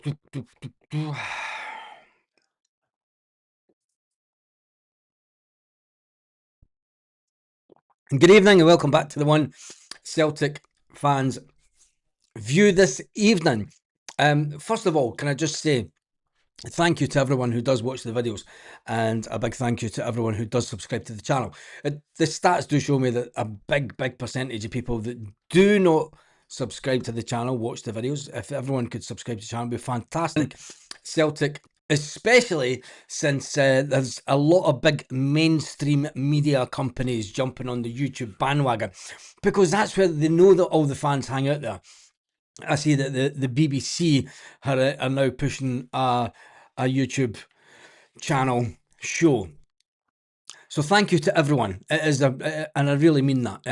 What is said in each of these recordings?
Good evening and welcome back to the One Celtic Fans View this evening. First of all, can I just say thank you to everyone who does watch the videos, and a big thank you to everyone who does subscribe to the channel. The stats do show me that a big percentage of people that do not subscribe to the channel watch the videos. If everyone could subscribe to the channel, it would be fantastic. Celtic, especially since there's a lot of big mainstream media companies jumping on the YouTube bandwagon, because that's where they know that all the fans hang out there. I see that the BBC are now pushing a YouTube channel show. So thank you to everyone. It is and I really mean that.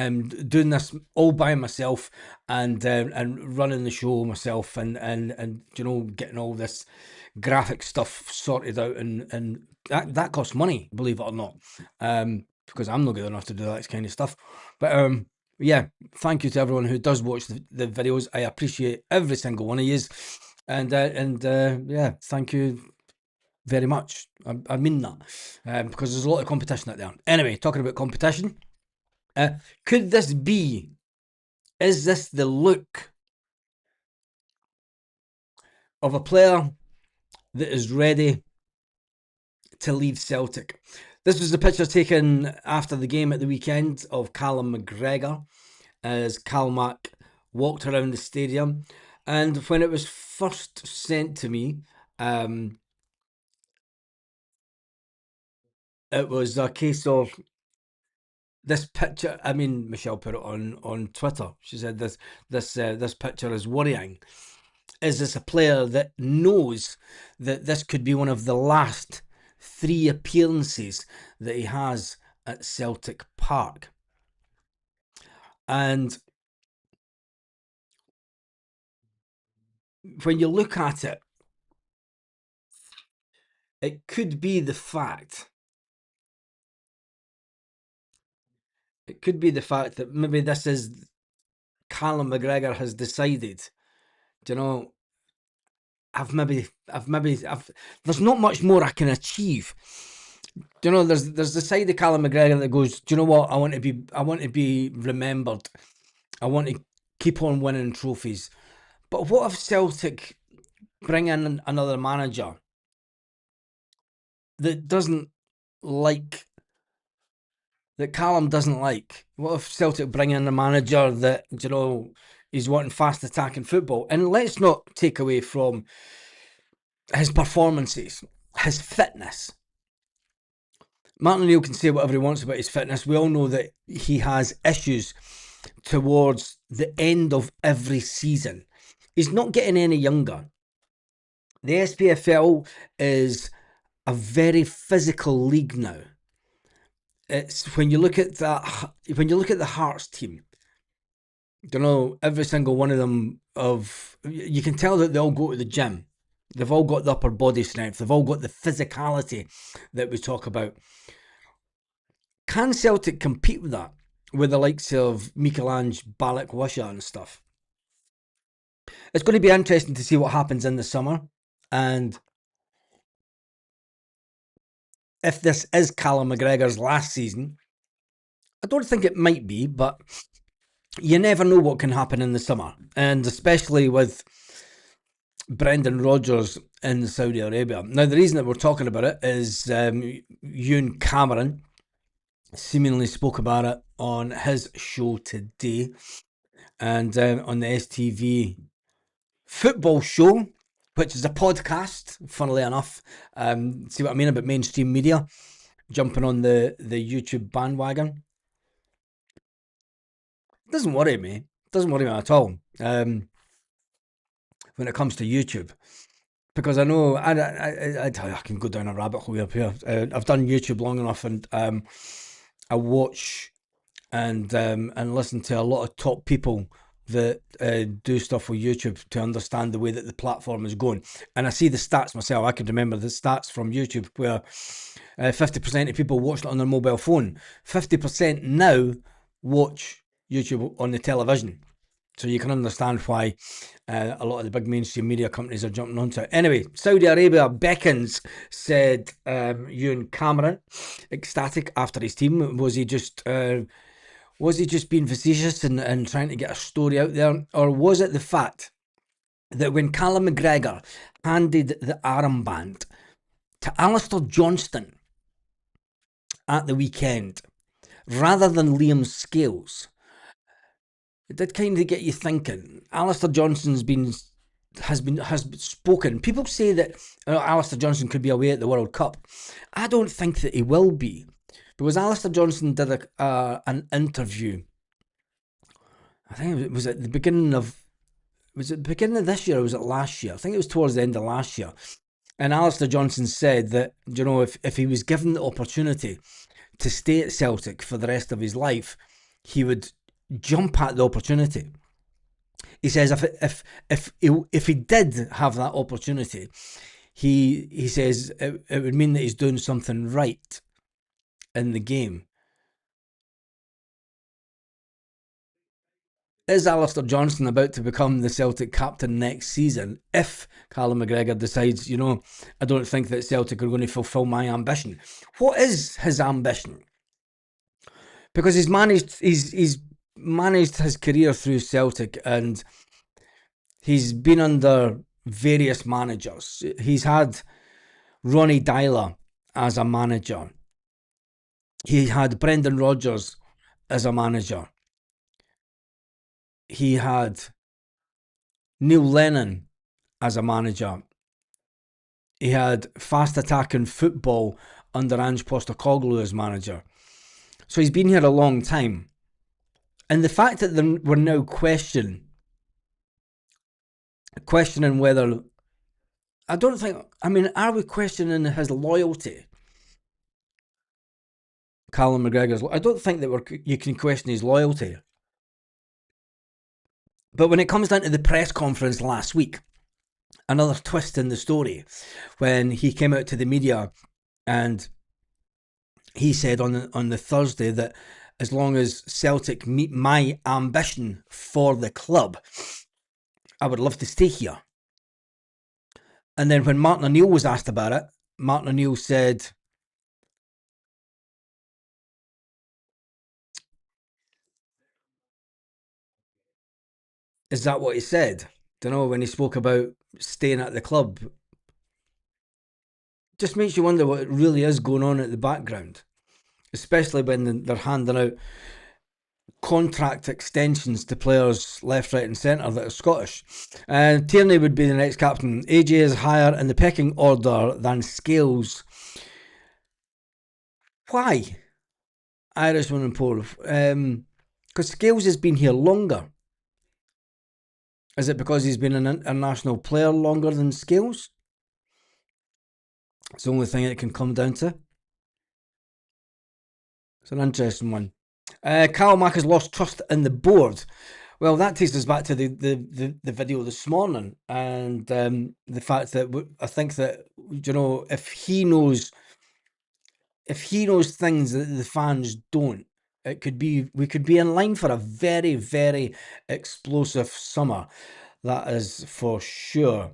Doing this all by myself and running the show myself and you know, getting all this graphic stuff sorted out, and that costs money, believe it or not. Because I'm not good enough to do that kind of stuff. But yeah, thank you to everyone who does watch the videos. I appreciate every single one of yous, and yeah, thank you very much. I mean that, because there's a lot of competition out there. Anyway, talking about competition, could this be, is this the look of a player that is ready to leave Celtic? This was the picture taken after the game at the weekend of Callum McGregor as Calmac walked around the stadium, and when it was first sent to me, it was a case of this picture. I mean, Michelle put it on Twitter. She said this picture is worrying. Is this a player that knows that this could be one of the last 3 appearances that he has at Celtic Park? And when you look at it, it could be the fact. It could be the fact that maybe this is Callum McGregor has decided, you know, there's not much more I can achieve. You know, there's the side of Callum McGregor that goes, do you know what? I want to be remembered. I want to keep on winning trophies. But what if Celtic bring in another manager that doesn't like, that Callum doesn't like? What if Celtic bring in a manager that, you know, is wanting fast attacking football? And let's not take away from his performances, his fitness. Martin O'Neill can say whatever he wants about his fitness. We all know that he has issues towards the end of every season. He's not getting any younger. The SPFL is a very physical league now. It's when you look at that, when you look at the Hearts team, you know, every single one of them, you can tell that they all go to the gym. They've all got the upper body strength. They've all got the physicality that we talk about. Can Celtic compete with that, with the likes of Michelangelo, Balikwisha and stuff? It's going to be interesting to see what happens in the summer, and if this is Callum McGregor's last season. I don't think it might be, but you never know what can happen in the summer, and especially with Brendan Rodgers in Saudi Arabia. Now, the reason that we're talking about it is Ewan Cameron seemingly spoke about it on his show today, and on the STV football show, which is a podcast, funnily enough. See what I mean about mainstream media jumping on the YouTube bandwagon? It doesn't worry me. It doesn't worry me at all. When it comes to YouTube, because I know I can go down a rabbit hole up here. I've done YouTube long enough, and I watch and listen to a lot of top people that do stuff with YouTube to understand the way that the platform is going. And I see the stats myself. I can remember the stats from YouTube where 50% of people watch it on their mobile phone. 50% now watch YouTube on the television. So you can understand why a lot of the big mainstream media companies are jumping onto it. Anyway, Saudi Arabia beckons, said Ewan Cameron, ecstatic after his team. Was he just being facetious and trying to get a story out there? Or was it the fact that when Callum McGregor handed the armband to Alistair Johnston at the weekend, rather than Liam Scales, it did kind of get you thinking. Alistair Johnston's has spoken. People say that Alistair Johnston could be away at the World Cup. I don't think that he will be, because Alistair Johnston did an interview. I think it was at the beginning of this year or was it last year? I think it was towards the end of last year. And Alistair Johnston said that, you know, if he was given the opportunity to stay at Celtic for the rest of his life, he would jump at the opportunity. He says if he did have that opportunity, he says it would mean that he's doing something right in the game. Is Alistair Johnston about to become the Celtic captain next season if Callum McGregor decides, you know, I don't think that Celtic are going to fulfil my ambition? What is his ambition? Because he's managed his career through Celtic, and he's been under various managers. He's had Ronnie Dyler as a manager. He had Brendan Rodgers as a manager. He had Neil Lennon as a manager. He had fast attacking football under Ange Postecoglou as manager. So he's been here a long time. And the fact that we're now questioning whether, are we questioning his loyalty? Callum McGregor's, I don't think that you can question his loyalty. But when it comes down to the press conference last week, another twist in the story, when he came out to the media and he said on the Thursday that as long as Celtic meet my ambition for the club, I would love to stay here. And then when Martin O'Neill was asked about it, Martin O'Neill said, is that what he said? Don't know, when he spoke about staying at the club. Just makes you wonder what really is going on at the background, especially when they're handing out contract extensions to players left, right and centre that are Scottish. Tierney would be the next captain. AJ is higher in the pecking order than Scales. Why? Irishman and Pole. Because Scales has been here longer. Is it because he's been an international player longer than Scales? It's the only thing it can come down to. It's an interesting one. Carl Mack has lost trust in the board. Well, that takes us back to the video this morning, and the fact that I think that, you know, if he knows things that the fans don't, we could be in line for a very, very explosive summer. That is for sure.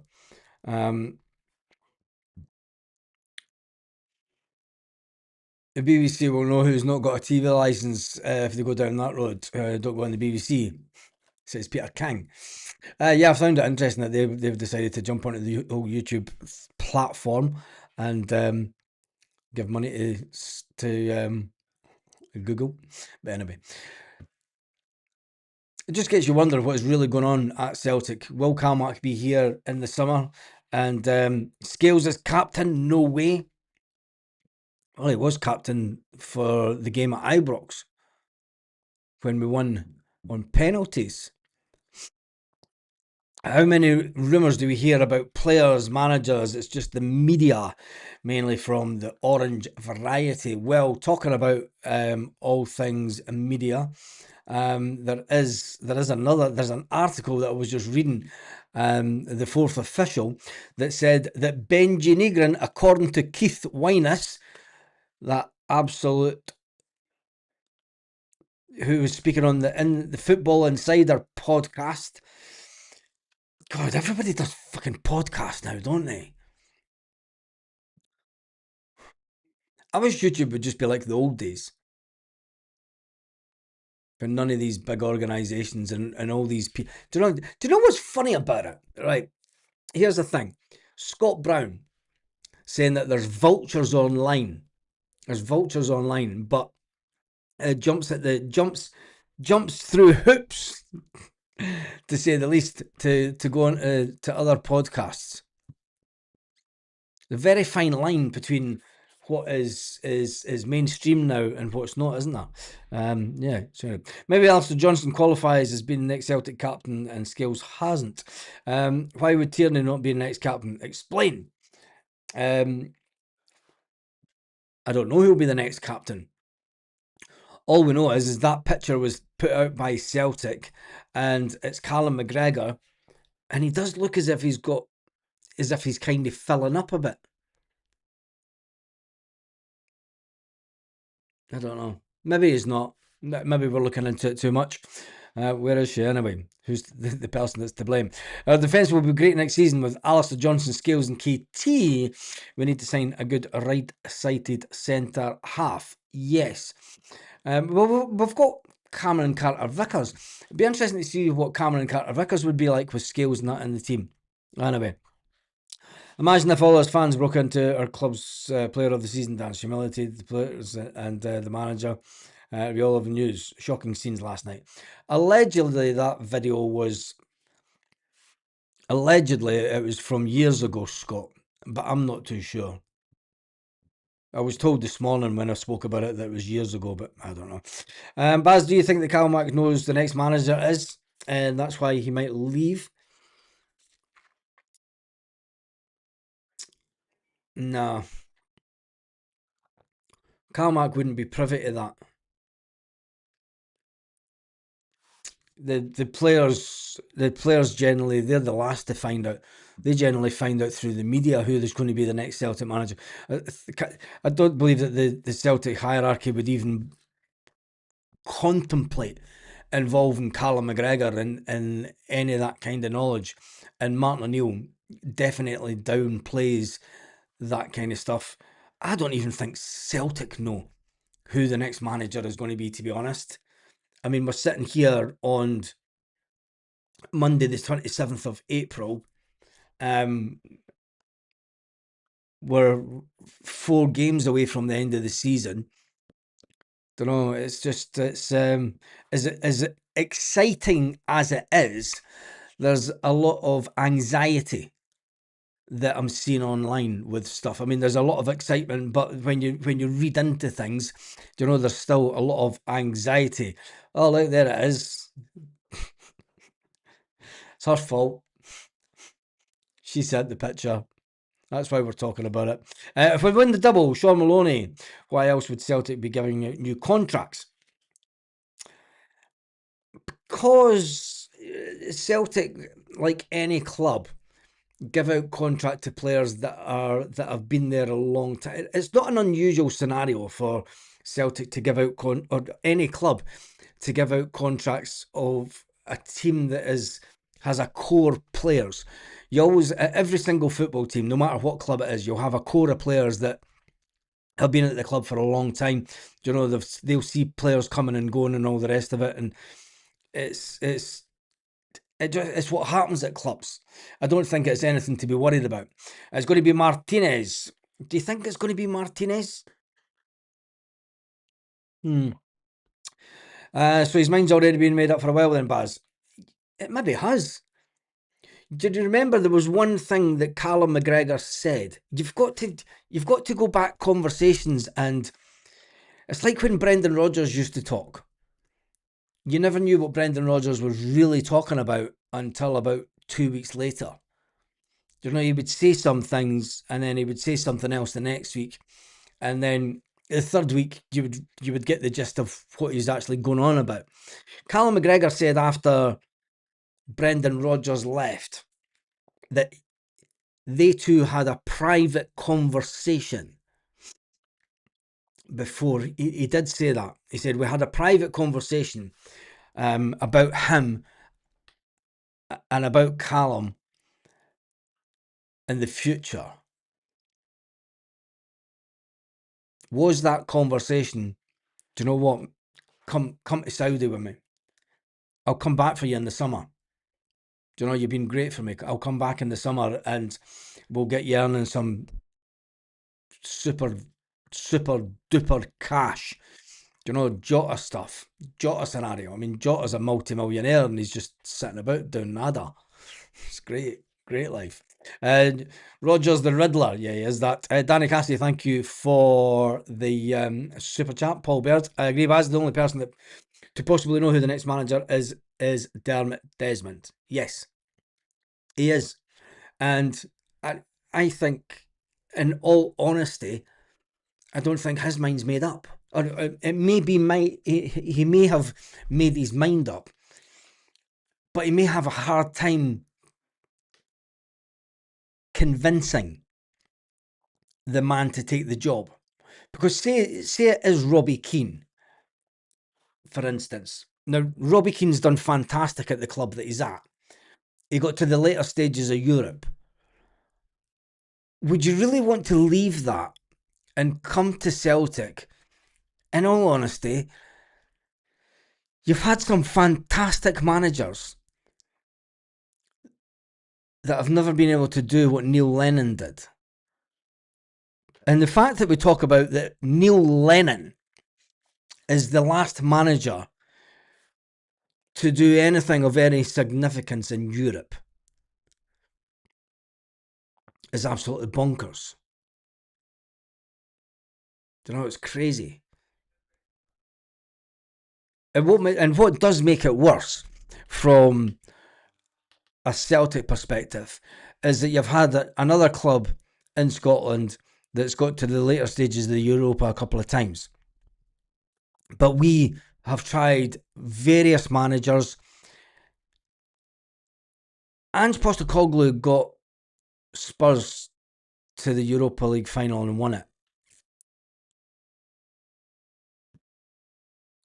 The BBC will know who's not got a TV licence if they go down that road. Don't go on the BBC, says Peter King. Yeah, I found it interesting that they've decided to jump onto the whole YouTube platform and give money to Google. But anyway, it just gets you wondering what is really going on at Celtic. Will Calmack be here in the summer? And Scales as captain? No way. Well, he was captain for the game at Ibrox when we won on penalties. How many rumours do we hear about players, managers? It's just the media, mainly from the orange variety. Well, talking about all things media, there's an article that I was just reading, the Fourth Official, that said that Benji Negrin, according to Keith Winus, that absolute who was speaking on the Football Insider podcast. God, everybody does fucking podcasts now, don't they? I wish YouTube would just be like the old days. For none of these big organisations and all these people. Do you know what's funny about it? Right. Here's the thing. Scott Brown saying that there's vultures online. There's vultures online, but jumps through hoops, to say the least, to go on to other podcasts. The very fine line between what is mainstream now and what's not, isn't there? Yeah, so maybe Alistair Johnston qualifies as being the next Celtic captain and Scales hasn't. Why would Tierney not be the next captain? Explain. I don't know who'll be the next captain. All we know is that picture was put out by Celtic, and it's Callum McGregor, and he does look as if he's kind of filling up a bit. I don't know. Maybe he's not. Maybe we're looking into it too much. Where is she anyway? Who's the person that's to blame? Our defence will be great next season with Alistair Johnston, Scales and KT. We need to sign a good right-sided centre half. Yes. Well, we've got Cameron Carter-Vickers. It'd be interesting to see what Cameron Carter-Vickers would be like with Scales not in the team. Anyway. Imagine if all those fans broke into our club's player of the season dance, humiliated the players and the manager. We all have news. Shocking scenes last night. Allegedly, that video was... Allegedly, it was from years ago, Scott, but I'm not too sure. I was told this morning when I spoke about it that it was years ago, but I don't know. Baz, do you think that Callum Mack knows the next manager is, and that's why he might leave? Nah. Callum Mack wouldn't be privy to that. The players generally, they're the last to find out. They generally find out through the media who is going to be the next Celtic manager. I don't believe that the Celtic hierarchy would even contemplate involving Callum McGregor in any of that kind of knowledge. And Martin O'Neill definitely downplays that kind of stuff. I don't even think Celtic know who the next manager is going to be, to be honest. I mean, we're sitting here on Monday, the 27th of April. We're 4 games away from the end of the season. Don't know. It's just as exciting as it is. There's a lot of anxiety that I'm seeing online with stuff. I mean, there's a lot of excitement, but when you read into things, there's still a lot of anxiety. Oh, look, there it is. It's her fault. She sent the picture. That's why we're talking about it. If we win the double, Sean Maloney, why else would Celtic be giving out new contracts? Because Celtic, like any club, give out contract to players that have been there a long time. It's not an unusual scenario for Celtic to give out or any club to give out contracts of a team that has a core players. You always, every single football team, no matter what club it is, you'll have a core of players that have been at the club for a long time. They'll see players coming and going and all the rest of it, and it's what happens at clubs. I don't think it's anything to be worried about. It's going to be Martinez. Do you think it's going to be Martinez? So his mind's already been made up for a while then, Baz. It maybe has. Did you remember there was one thing that Callum McGregor said? You've got to go back conversations, and it's like when Brendan Rodgers used to talk. You never knew what Brendan Rodgers was really talking about until about 2 weeks later. He would say some things and then he would say something else the next week, and then the third week you would get the gist of what he's actually going on about. Callum McGregor said after Brendan Rodgers left that they two had a private conversation before, he did say that. He said, we had a private conversation about him and about Callum in the future. Was that conversation, do you know what? Come to Saudi with me. I'll come back for you in the summer. Do you know, you've been great for me. I'll come back in the summer and we'll get you earning some super duper cash. Do you know, Jota stuff, Jota scenario. I mean, Jota's a multi-millionaire and he's just sitting about doing nada. It's great life. Rogers the Riddler, yeah, he is that. Danny Cassidy, thank you for the super chat. Paul Baird, I agree, Baz, the only person that to possibly know who the next manager is Dermot Desmond. Yes, he is. And I think, in all honesty, I don't think his mind's made up. Or it may be he may have made his mind up, but he may have a hard time convincing the man to take the job. Because say it is Robbie Keane, for instance. Now, Robbie Keane's done fantastic at the club that he's at. He got to the later stages of Europe. Would you really want to leave that and come to Celtic? In all honesty, you've had some fantastic managers that have never been able to do what Neil Lennon did. And the fact that we talk about that Neil Lennon is the last manager to do anything of any significance in Europe is absolutely bonkers. Do you know, it's crazy. And what does make it worse from a Celtic perspective is that you've had another club in Scotland that's got to the later stages of the Europa a couple of times. But we have tried various managers. Ange Postecoglou got Spurs to the Europa League final and won it.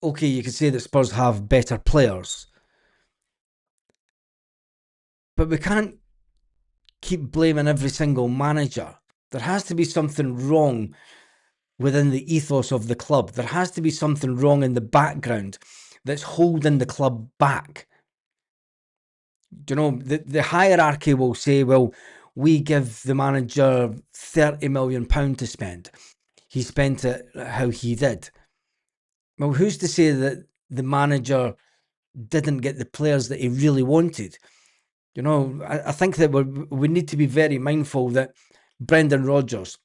Okay, you could say that Spurs have better players, but we can't keep blaming every single manager. There has to be something wrong within the ethos of the club. There has to be something wrong in the background that's holding the club back. Do you know, the hierarchy will say, well, we give the manager £30 million to spend. He spent it how he did. Well, who's to say that the manager didn't get the players that he really wanted? You know, I think that we need to be very mindful that Brendan Rodgers,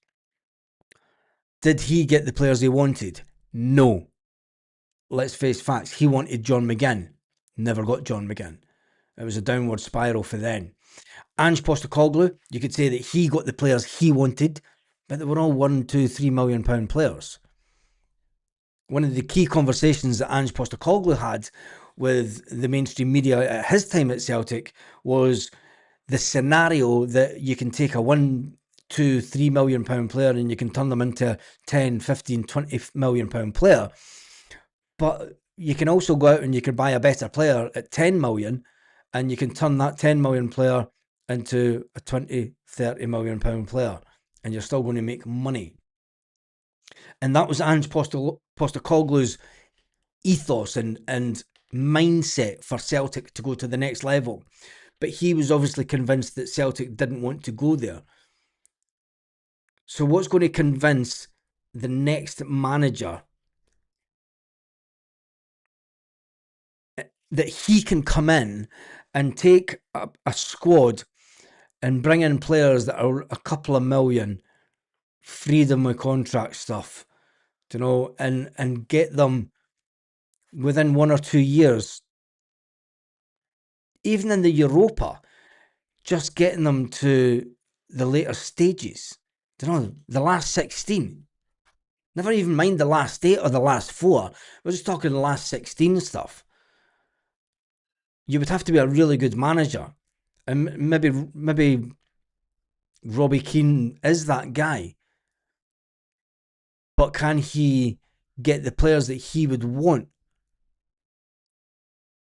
did he get the players he wanted? No. Let's face facts. He wanted John McGinn. Never got John McGinn. It was a downward spiral for then. Ange Postecoglou, you could say that he got the players he wanted, but they were all £1, £2, £3 million players. One of the key conversations that Ange Postecoglou had with the mainstream media at his time at Celtic was the scenario that you can take a £1, £2, £3 million player and you can turn them into 10, 15, £20 million player. But you can also go out and you can buy a better player at 10 million and you can turn that 10 million player into a 20, £30 million player and you're still going to make money. And that was Ange Postecoglou's ethos and mindset for Celtic to go to the next level. But he was obviously convinced that Celtic didn't want to go there. So what's going to convince the next manager that he can come in and take a squad and bring in players that are a couple of million, freedom with contract stuff, you know, and get them within 1 or 2 years, even in the Europa, just getting them to the later stages, you know, the last 16. Never even mind the last 8 or the last 4. We're just talking the last 16 stuff. You would have to be a really good manager. And maybe Robbie Keane is that guy. but can he get the players that he would want?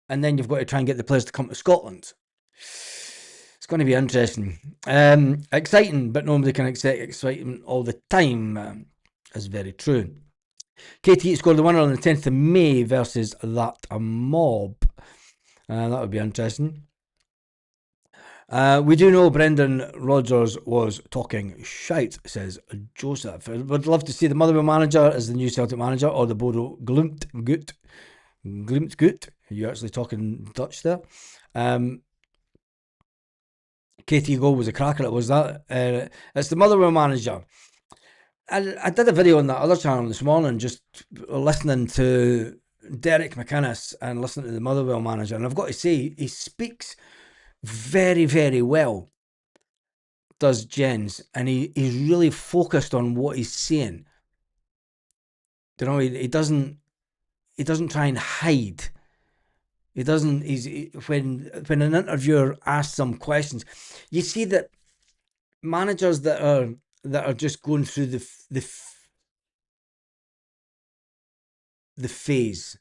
And then you've got to try and get the players to come to Scotland. It's going to be interesting. Exciting, but nobody can accept excitement all the time. Is very true. KT scored the winner on the 10th of May versus that mob. That would be interesting. We do know Brendan Rodgers was talking shite, says Joseph. Would love to see the Motherwell manager as the new Celtic manager, or the Bodo Glimt Gut. Are you actually talking Dutch there? KT goal was a cracker. It was that. It's the Motherwell manager. I did a video on that other channel this morning, just listening to Derek McInnes and listening to the Motherwell manager, and I've got to say, he speaks very, very well, does Jens, and he's really focused on what he's saying. You know, he doesn't try and hide. He doesn't. When an interviewer asks some questions, you see that managers that are just going through the phase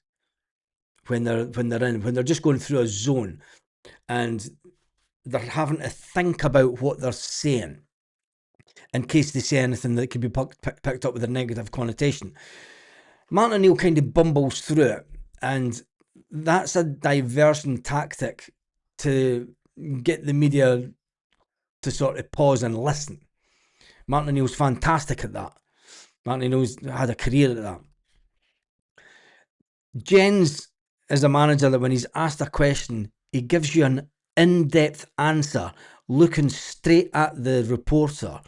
when they're just going through a zone, and they're having to think about what they're saying in case they say anything that could be picked up with a negative connotation. Martin O'Neill kind of bumbles through it, and that's a diversion tactic to get the media to sort of pause and listen. Martin O'Neill's fantastic at that. Martin O'Neill's had a career at that. Jens is a manager that when he's asked a question, he gives you an in-depth answer, looking straight at the reporter,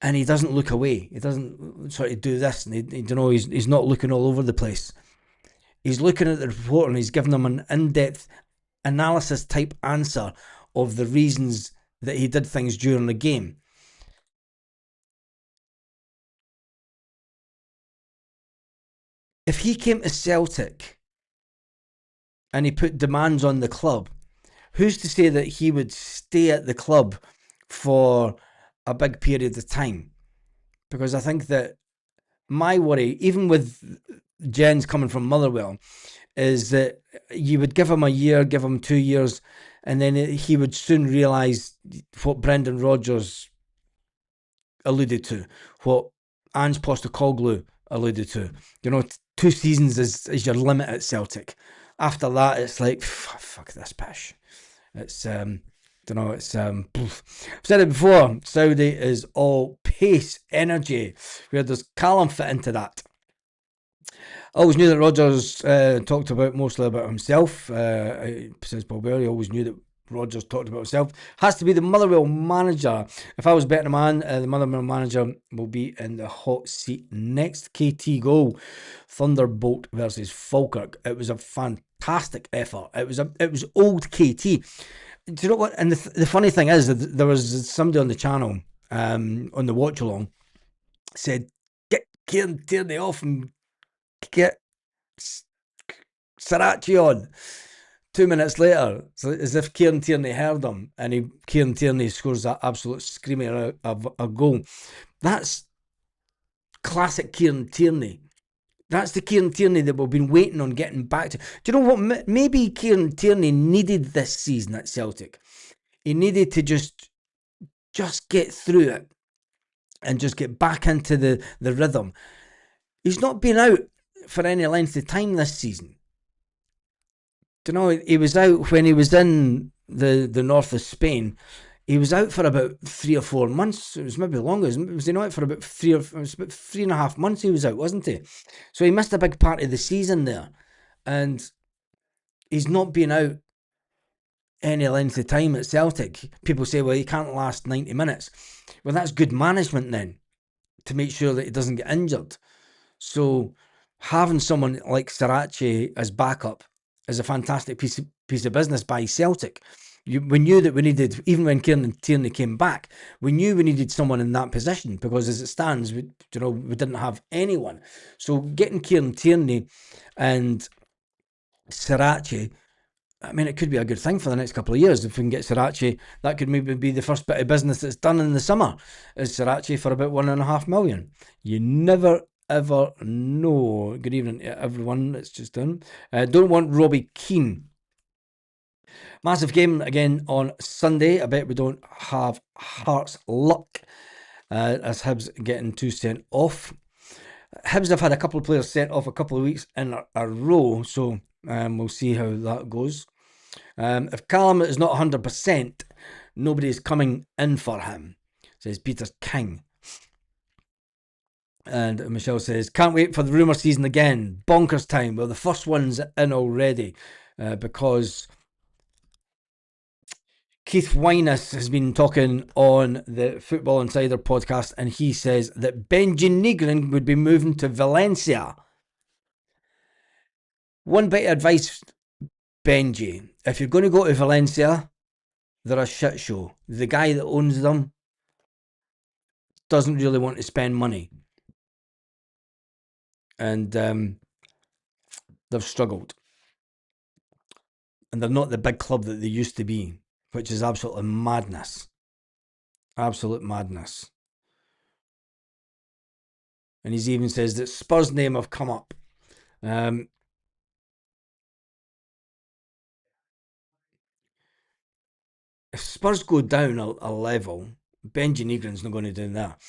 and he doesn't look away. He doesn't sort of do this, and he's not looking all over the place. He's looking at the reporter and he's giving them an in-depth analysis type answer of the reasons that he did things during the game. If he came to Celtic and he put demands on the club, who's to say that he would stay at the club for a big period of time? Because I think that my worry, even with Jens coming from Motherwell, is that you would give him a year, give him 2 years, and then he would soon realise what Brendan Rodgers alluded to, what Ange Postecoglou alluded to. 2 seasons is your limit at Celtic. After that, it's like, fuck this pish. It's, I've said it before, Saudi is all pace, energy. Where does Callum fit into that? I always knew that Rodgers talked mostly about himself. Says Paul Berry, always knew that Rodgers talked about himself. Has to be the Motherwell manager. If I was betting a man, the Motherwell manager will be in the hot seat next. KT goal, Thunderbolt versus Falkirk. It was a fantastic effort. It was old KT. Do you know what? And the funny thing is, there was somebody on the channel, on the watch along, said, "Get Kieran Tierney off and get Sriracha on." 2 minutes later, so as if Kieran Tierney heard him, and Kieran Tierney scores that absolute screamer of a goal. That's classic Kieran Tierney. That's the Kieran Tierney that we've been waiting on getting back to. Do you know what? Maybe Kieran Tierney needed this season at Celtic. He needed to just get through it and just get back into the rhythm. He's not been out for any length of time this season. Do you know, he was out when he was in the north of Spain. He was out for about 3 or 4 months. It was maybe longer. Was he not out for about 3.5 months? He was out, wasn't he? So he missed a big part of the season there, and he's not been out any length of time at Celtic. People say, well, he can't last 90 minutes. Well, that's good management then, to make sure that he doesn't get injured. So having someone like Sriracha as backup is a fantastic piece of business by Celtic. We knew that we needed, even when Kieran Tierney came back, we knew we needed someone in that position, because as it stands, we didn't have anyone. So getting Kieran Tierney and Sriracha I mean, it could be a good thing for the next couple of years if we can get Sriracha. That could maybe be the first bit of business that's done in the summer, is Sriracha for about $1.5 million. You never ever know. Good evening to everyone that's just done. Don't want Robbie Keane. Massive game again on Sunday. I bet we don't have Hearts luck as Hibs getting 2 sent off. Hibs have had a couple of players sent off a couple of weeks in a row, so we'll see how that goes. If Callum is not 100%, nobody's coming in for him, says Peter King. And Michelle says, can't wait for the rumour season again. Bonkers time. Well, the first one's in already because Keith Winus has been talking on the Football Insider podcast, and he says that Benji Negrin would be moving to Valencia. One bit of advice, Benji. If you're going to go to Valencia, they're a shit show. The guy that owns them doesn't really want to spend money. And they've struggled. And they're not the big club that they used to be, which is absolutely madness. Absolute madness. And he even says that Spurs' name have come up. If Spurs go down a level, Benji Negrin's not going to do that.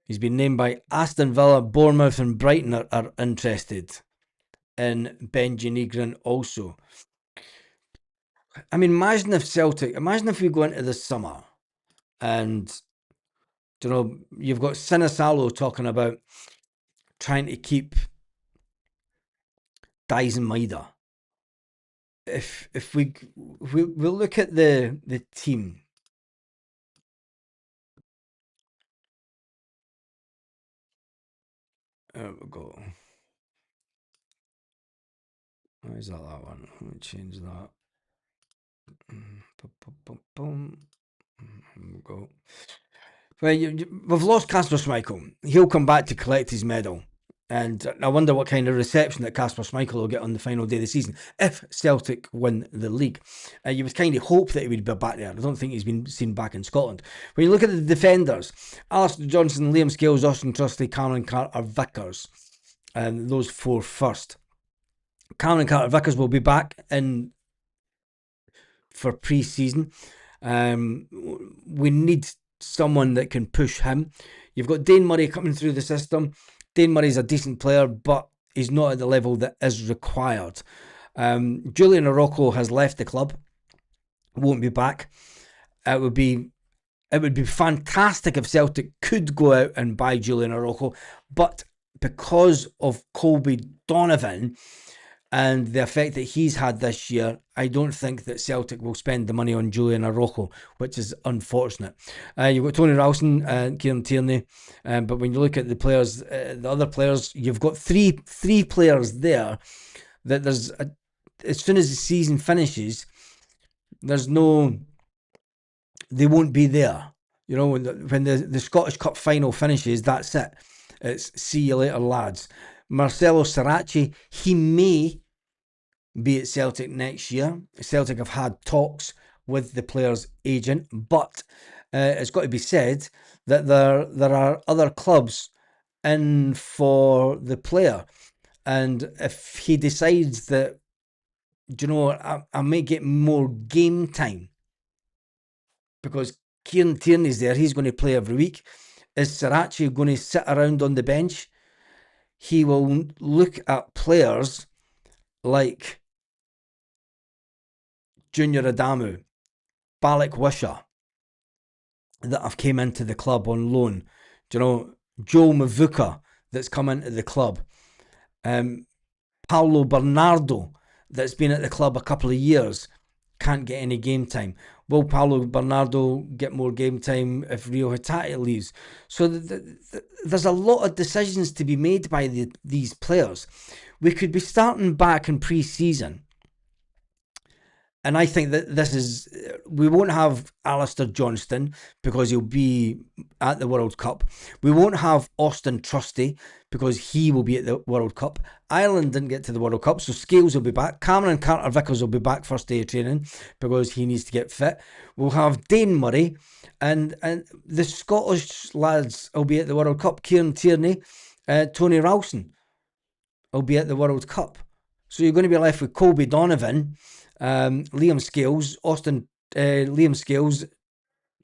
He's been named by Aston Villa, Bournemouth and Brighton are interested in Benji Negrin also. I mean, imagine if we go into the summer and, you know, you've got Sinisalo talking about trying to keep Dyson Maida. If we look at the team, there we go. Why is that one? Let me change that. There we go. Well, we've lost Kasper Schmeichel. He'll come back to collect his medal. And I wonder what kind of reception that Kasper Schmeichel will get on the final day of the season if Celtic win the league. You would kind of hope that he would be back there. I don't think he's been seen back in Scotland. When you look at the defenders, Alistair Johnson, Liam Scales, Austin Trusty, Cameron Carter-Vickers, and those four first. Cameron Carter-Vickers will be back in for pre-season. We need someone that can push him. You've got Dane Murray coming through the system. Dane Murray's a decent player, but he's not at the level that is required. Julian Araujo has left the club, won't be back. It would be fantastic if Celtic could go out and buy Julian Araujo, but because of Colby Donovan and the effect that he's had this year, I don't think that Celtic will spend the money on Julian Araujo, which is unfortunate. You've got Tony Ralston and Kieran Tierney, but when you look at the players, the other players, you've got three players there that as soon as the season finishes, they won't be there. You know, when the Scottish Cup final finishes, that's it. It's see you later, lads. Marcelo Sriracha, he may be at Celtic next year. Celtic have had talks with the player's agent, but it's got to be said that there are other clubs in for the player. And if he decides that, you know, I may get more game time because Kieran Tierney's there, he's going to play every week. Is Sriracha going to sit around on the bench? He will look at players like Junior Adamu, Balak Wisha, that have came into the club on loan. Do you know, Joe Mavuka that's come into the club. Paulo Bernardo that's been at the club a couple of years, can't get any game time. Will Paulo Bernardo get more game time if Rio Hatate leaves? So there's a lot of decisions to be made by these players. We could be starting back in pre-season. And I think that this is we won't have Alistair Johnston because he'll be at the World Cup. We won't have Austin Trusty because he will be at the World Cup. Ireland didn't get to the World Cup, so Scales will be back. Cameron Carter-Vickers will be back first day of training because he needs to get fit. We'll have Dane Murray, and the Scottish lads will be at the World Cup. Kieran Tierney, Tony Ralston will be at the World Cup. So you're going to be left with Colby Donovan, Liam Scales, Liam Scales,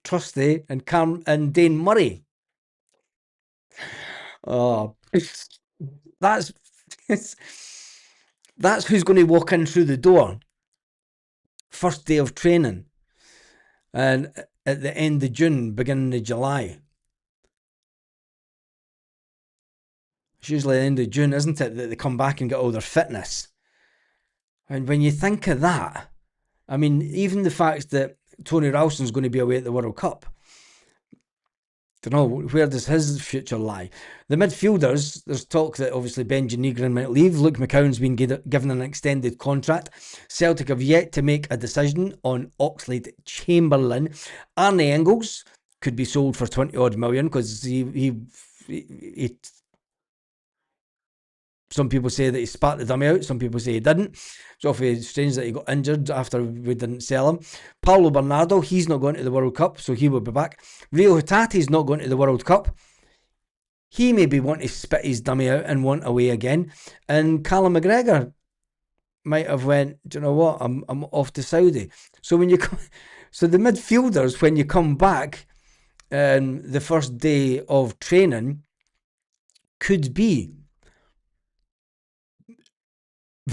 Trusty, and Dane Murray. Oh, that's who's going to walk in through the door. First day of training, and at the end of June, beginning of July. It's usually the end of June, isn't it, that they come back and get all their fitness. And when you think of that, I mean, even the fact that Tony Ralston's going to be away at the World Cup, don't know, where does his future lie? The midfielders, there's talk that obviously Benji Negrin might leave. Luke McCowan's been given an extended contract. Celtic have yet to make a decision on Oxlade-Chamberlain. Arne Engels could be sold for 20 odd million because he some people say that he spat the dummy out. Some people say he didn't. It's awfully strange that he got injured after we didn't sell him. Paulo Bernardo, he's not going to the World Cup, so he will be back. Rio Hutati's not going to the World Cup. He maybe want to spit his dummy out and want away again. And Callum McGregor might have went, do you know what, I'm off to Saudi. So when you come, so the midfielders, when you come back the first day of training, could be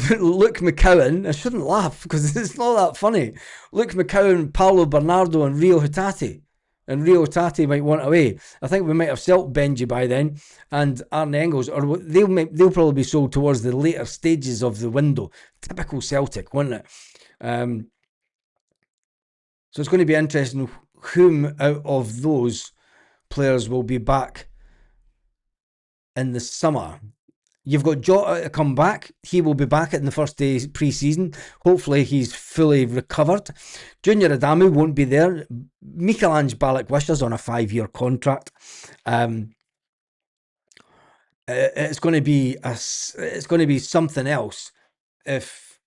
Luke McCowan. I shouldn't laugh because it's not that funny. Luke McCowan, Paulo Bernardo, and Rio Hutati. And Rio Hutati might want away. I think we might have sold Benji by then, and Arne Engels, or they'll probably be sold towards the later stages of the window. Typical Celtic, wouldn't it? So it's going to be interesting whom out of those players will be back in the summer. You've got Jota to come back. He will be back in the first day pre-season. Hopefully he's fully recovered. Junior Adamu won't be there. Michelangelo Balak-Wisher's on a 5-year contract. It's going to be something else if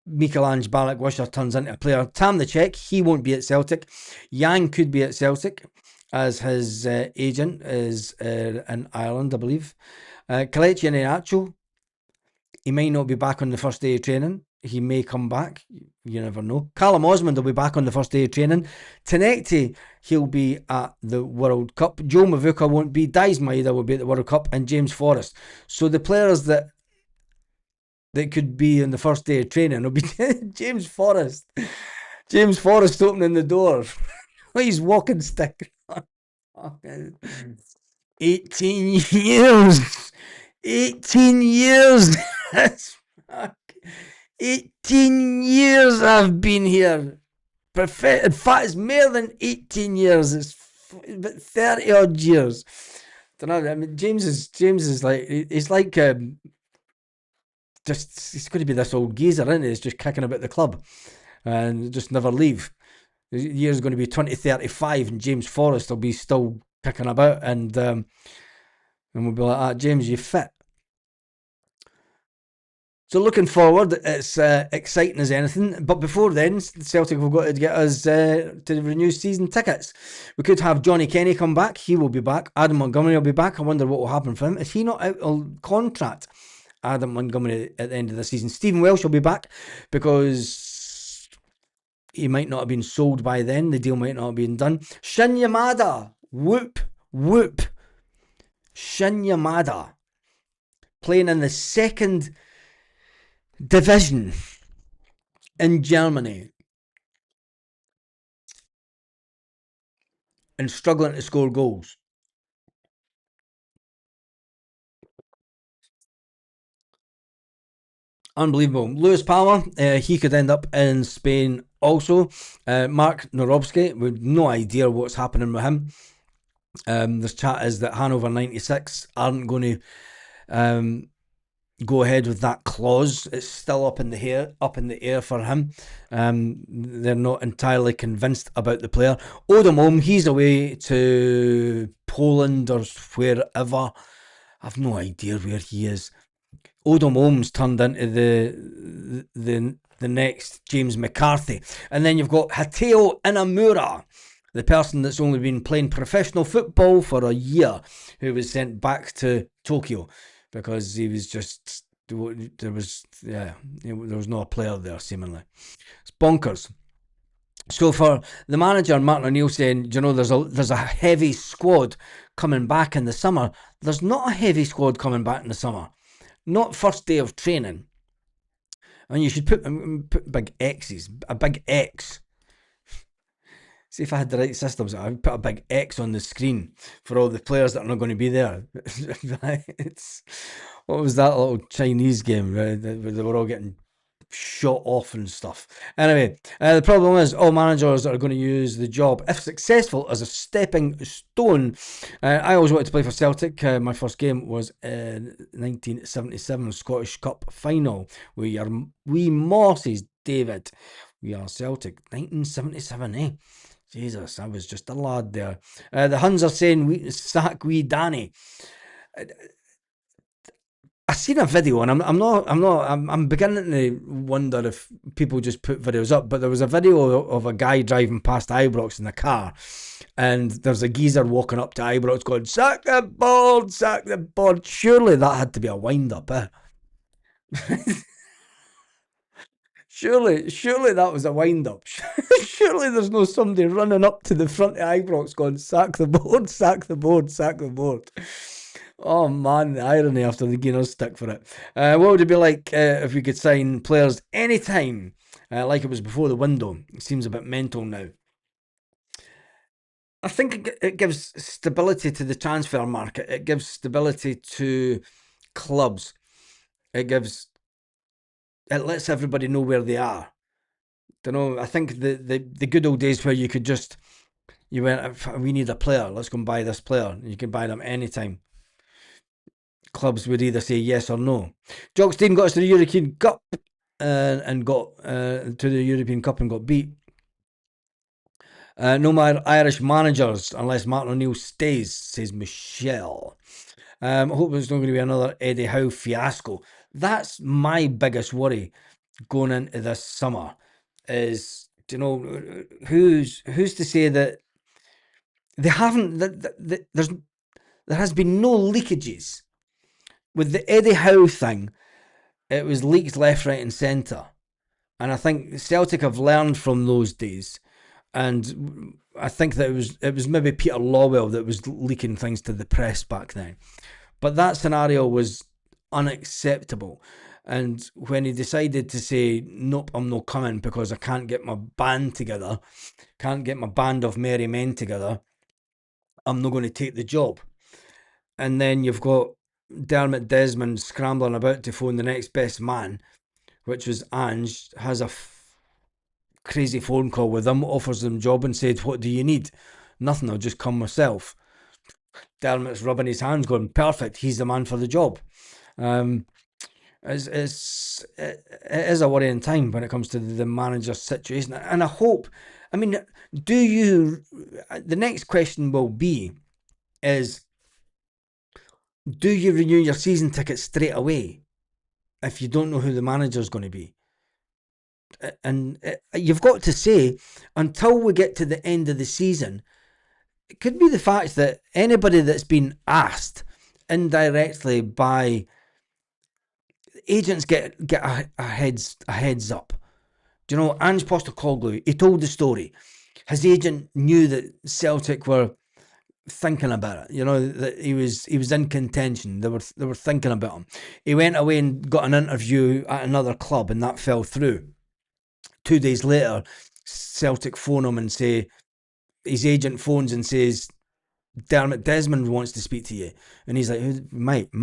Michelangelo Balak-Wisher turns into a player. Tam the Czech, he won't be at Celtic. Yang could be at Celtic, as his agent is in Ireland, I believe. Kelechi Iheanacho, he may not be back on the first day of training. He may come back. You never know. Callum Osmond will be back on the first day of training. Tenecti, he'll be at the World Cup. Joe Mavuka won't be. Dies Maeda will be at the World Cup. And James Forrest. So the players that could be on the first day of training will be James Forrest. James Forrest opening the door. He's walking stick. 18 years. 18 years. 18 years I've been here. In fact, it's more than 18 years. It's about 30 odd years. I don't know. I mean, James is like, he's like just, he's going to be this old geezer, isn't he? He's just kicking about the club and just never leave. The year's going to be 2035 and James Forrest will be still kicking about, and we'll be like, James, you fit. So looking forward, it's exciting as anything. But before then, Celtic have got to get us to renew season tickets. We could have Johnny Kenny come back. He will be back. Adam Montgomery will be back. I wonder what will happen for him. Is he not out of contract, Adam Montgomery, at the end of the season? Stephen Welsh will be back because he might not have been sold by then. The deal might not have been done. Shin Yamada. Whoop, whoop. Shin Yamada. Playing in the second division in Germany and struggling to score goals. Unbelievable. Lewis Palmer, he could end up in Spain also. Mark Norobski, with no idea what's happening with him. This chat is that Hanover 96 aren't going to go ahead with that clause. It's still up in the air for him. They're not entirely convinced about the player. Odom, he's away to Poland or wherever. I've no idea where he is. Odom turned into the next James McCarthy. And then you've got Hateo Inamura, the person that's only been playing professional football for a year, who was sent back to Tokyo because he was just, there was no player there seemingly. It's bonkers. So for the manager, Martin O'Neill, saying, there's a heavy squad coming back in the summer. There's not a heavy squad coming back in the summer. Not first day of training. And you should put big X's, a big X. See, if I had the right systems, I'd put a big X on the screen for all the players that are not going to be there. What was that little Chinese game where they were all getting shot off and stuff? Anyway, the problem is all managers are going to use the job, if successful, as a stepping stone. I always wanted to play for Celtic. My first game was in 1977 Scottish Cup final with your wee Mosses, David. We are Celtic. 1977, eh? Jesus, I was just a lad there. The Huns are saying sack wee Danny. I seen a video, and I'm beginning to wonder if people just put videos up. But there was a video of a guy driving past Ibrox in the car, and there's a geezer walking up to Ibrox going, "Sack the board, sack the board." Surely that had to be a wind up, eh? Surely that was a wind up. Surely there's no somebody running up to the front of Ibrox going, "Sack the board, sack the board, sack the board." Oh man, the irony after the Guinness stick for it. What would it be like if we could sign players anytime, like it was before the window? It seems a bit mental now. I think it gives stability to the transfer market. It gives stability to clubs. It lets everybody know where they are. I think the good old days where you went, we need a player, let's go and buy this player. You can buy them anytime. Clubs would either say yes or no. Jockstein got us to the European Cup and got to the European Cup and got beat. No more Irish managers unless Martin O'Neill stays, says Michelle. I hope there's not going to be another Eddie Howe fiasco. That's my biggest worry going into this summer. Is who's to say that they haven't? There has been no leakages with the Eddie Howe thing. It was leaked left, right, and centre, and I think Celtic have learned from those days. And I think that it was maybe Peter Lawwell that was leaking things to the press back then. But that scenario was unacceptable. And when he decided to say, "Nope, I'm not coming because I can't get my band together, can't get my band of merry men together, I'm not going to take the job." And then you've got Dermot Desmond scrambling about to phone the next best man, which was Ange, has a crazy phone call with them, offers them job and said, "What do you need?" "Nothing, I'll just come myself." Dermot's rubbing his hands going, "Perfect, he's the man for the job." It is a worrying time when it comes to the manager situation. And I hope, the next question will be, do you renew your season ticket straight away if you don't know who the manager's going to be? And you've got to say, until we get to the end of the season, it could be the fact that anybody that's been asked indirectly by agents get a heads up. Do you know, Ange Postecoglou, he told the story. His agent knew that Celtic were thinking about it. That he was in contention. They were thinking about him. He went away and got an interview at another club, and that fell through. 2 days later, Celtic phone him and say, his agent phones and says, "Dermot Desmond wants to speak to you." And he's like, mate,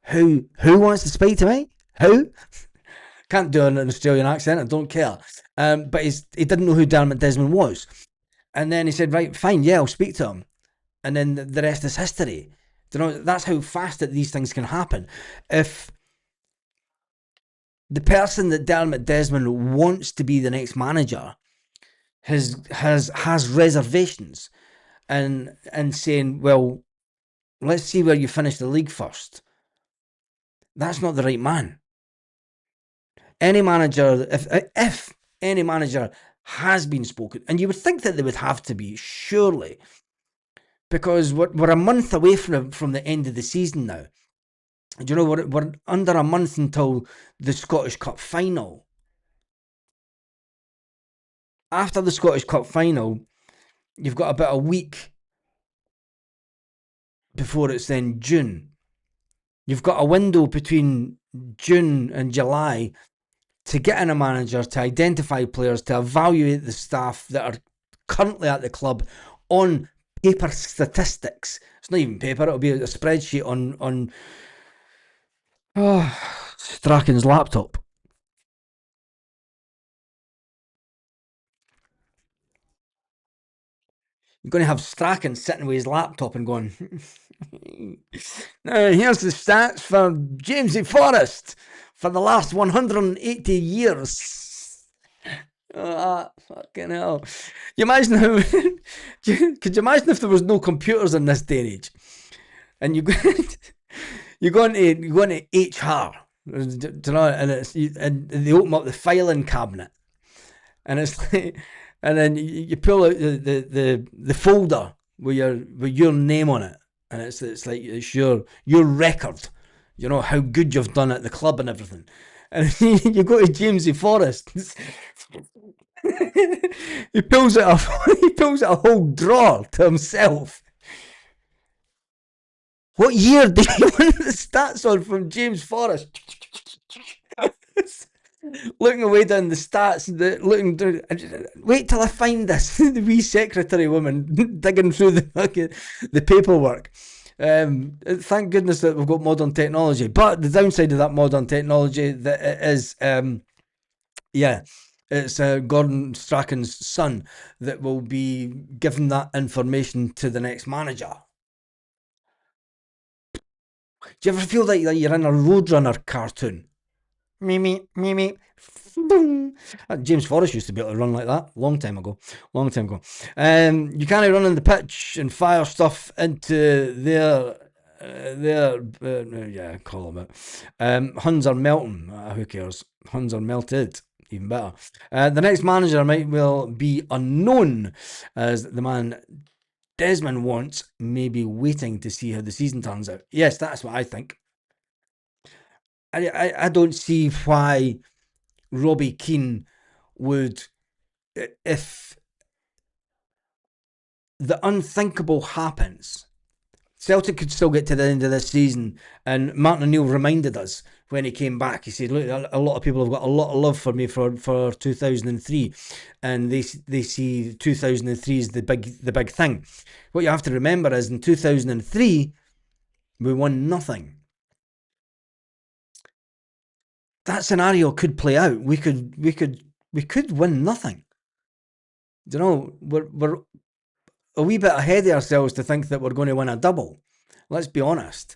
who wants to speak to me? Who? Can't do an Australian accent, I don't care. But he didn't know who Dermot Desmond was. And then he said, "Right, fine, yeah, I'll speak to him." And then the rest is history. That's how fast that these things can happen. If the person that Dermot Desmond wants to be the next manager has reservations and saying, well, let's see where you finish the league first. That's not the right man. Any manager, if any manager has been spoken, and you would think that they would have to be, surely, because we're a month away from the end of the season now. We're under a month until the Scottish Cup final. After the Scottish Cup final, you've got about a week before it's then June. You've got a window between June and July to get in a manager, to identify players, to evaluate the staff that are currently at the club on paper statistics. It's not even paper, it'll be a spreadsheet on Strachan's laptop. You're going to have Strachan sitting with his laptop and going, now here's the stats for Jamesy Forrest for the last 180 years. Fucking hell. You imagine how could you imagine if there was no computers in this day and age? And you go into HR, and they open up the filing cabinet, and it's like, and then you pull out the folder with your name on it, and it's like it's your record, how good you've done at the club and everything. And you go to Jamesy Forrest. he pulls out a whole drawer to himself. What year did he win the stats on from James Forrest? Looking away down the stats, wait till I find this. The wee secretary woman digging through the paperwork. Thank goodness that we've got modern technology. But the downside of that modern technology that it is, it's Gordon Strachan's son that will be giving that information to the next manager. Do you ever feel like you're in a Roadrunner cartoon? Me. James Forrest used to be able to run like that long time ago. You can't run on the pitch and fire stuff into their call them it. Huns are melting. Who cares? Huns are melted. Even better. The next manager might well be unknown, as the man Desmond wants may be waiting to see how the season turns out. Yes, that's what I think. I don't see why Robbie Keane would, if the unthinkable happens, Celtic could still get to the end of this season, and Martin O'Neill reminded us when he came back. He said, look, a lot of people have got a lot of love for me for 2003, and they see 2003 as the big thing. What you have to remember is in 2003 we won nothing. That scenario could play out. We could win nothing. We're a wee bit ahead of ourselves to think that we're going to win a double. Let's be honest.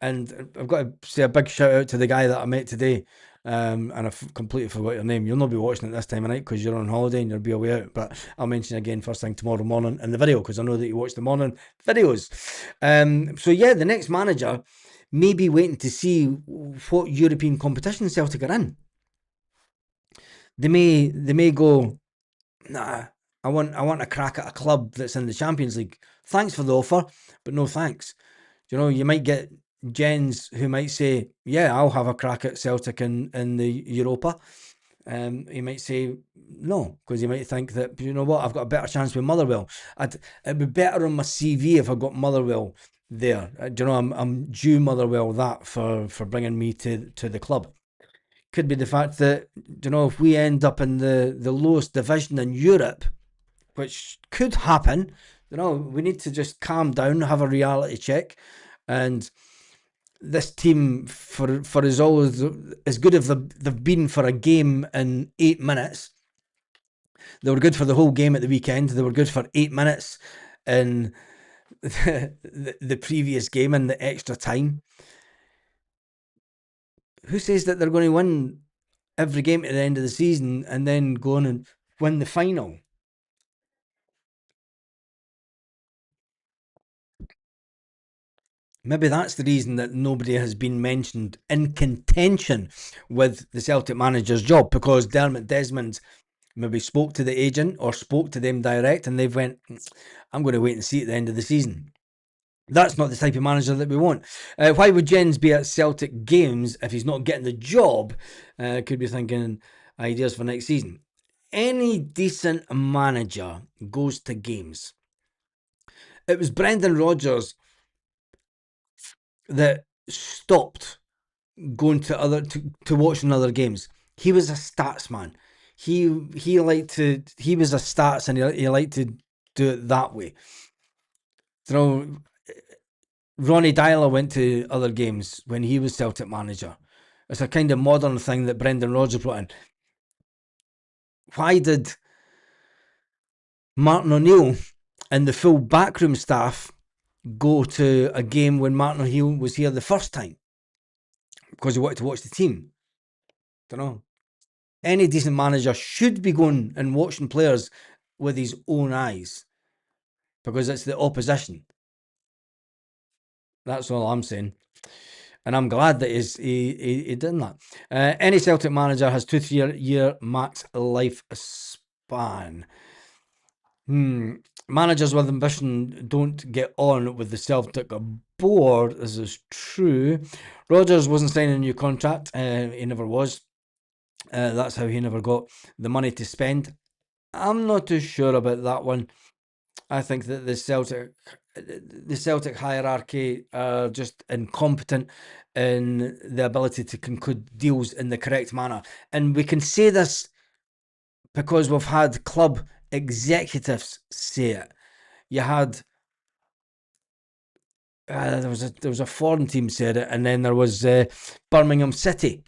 And I've got to say a big shout out to the guy that I met today, and I've completely forgot your name. You'll not be watching it this time of night because you're on holiday and you'll be away out, but I'll mention it again first thing tomorrow morning in the video, because I know that you watch the morning videos. So yeah, the next manager may be waiting to see what European competition Celtic are in. They may go, nah, I want a crack at a club that's in the Champions League. Thanks for the offer, but no thanks. You might get gens who might say, yeah, I'll have a crack at Celtic in the Europa. He might say no, because he might think that, I've got a better chance with Motherwell. It'd be better on my CV if I got Motherwell there. I'm due Motherwell that for bringing me to the club. Could be the fact that, if we end up in the lowest division in Europe, which could happen, we need to just calm down, have a reality check. And this team, for as always, as good as they've been for a game in 8 minutes, they were good for the whole game at the weekend. They were good for 8 minutes in the previous game and the extra time. Who says that they're going to win every game at the end of the season and then go on and win the final? Maybe that's the reason that nobody has been mentioned in contention with the Celtic manager's job, because Dermot Desmond maybe spoke to the agent or spoke to them direct and they've went, I'm going to wait and see at the end of the season. That's not the type of manager that we want. Why would Jens be at Celtic games if he's not getting the job? Could be thinking ideas for next season. Any decent manager goes to games. It was Brendan Rodgers that stopped going to watching other games. He was a stats man. He was a stats and he liked to do it that way. So Ronnie Dyler went to other games when he was Celtic manager. It's a kind of modern thing that Brendan Rodgers brought in. Why did Martin O'Neill and the full backroom staff go to a game when Martin O'Neill was here the first time? Because he wanted to watch the team. Don't know. Any decent manager should be going and watching players with his own eyes, because it's the opposition. That's all I'm saying. And I'm glad that he did that. Any Celtic manager has 2 3-year max life span. Managers with ambition don't get on with the Celtic board. This is true. Rodgers wasn't signing a new contract. He never was. That's how he never got the money to spend. I'm not too sure about that one. I think that the Celtic hierarchy are just incompetent in the ability to conclude deals in the correct manner. And we can say this because we've had club executives say it. You had there was a foreign team said it, and then there was Birmingham City.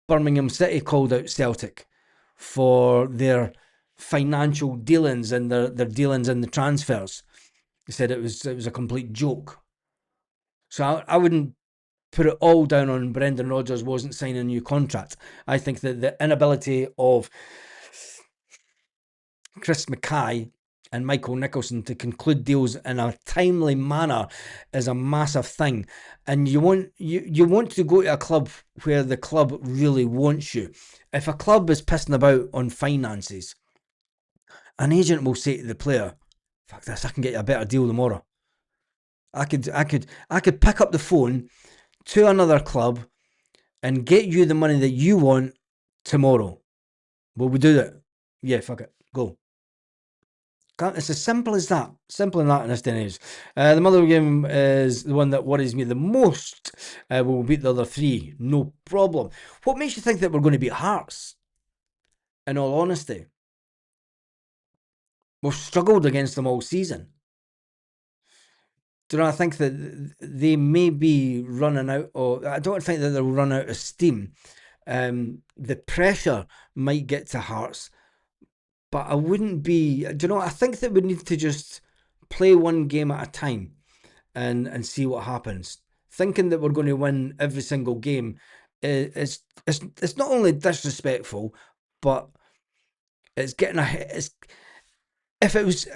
Birmingham City called out Celtic for their financial dealings and their dealings in the transfers. They said it was a complete joke. So I wouldn't put it all down on Brendan Rodgers wasn't signing a new contract. I think that the inability of Chris Mackay and Michael Nicholson to conclude deals in a timely manner is a massive thing. And you want to go to a club where the club really wants you. If a club is pissing about on finances, an agent will say to the player, fuck this, I can get you a better deal tomorrow. I could pick up the phone to another club and get you the money that you want tomorrow. Will we do that? Yeah, fuck it. Go. It's as simple as that. Simple as that in this day and age. The Motherwell game is the one that worries me the most. We'll beat the other 3. No problem. What makes you think that we're going to beat Hearts? In all honesty. We've struggled against them all season. Do you know, I think that they may be running out of... I don't think that they'll run out of steam. The pressure might get to Hearts, but I wouldn't be... Do you know, I think that we need to just play one game at a time and see what happens. Thinking that we're going to win every single game is it's not only disrespectful, but it's getting a... if it was...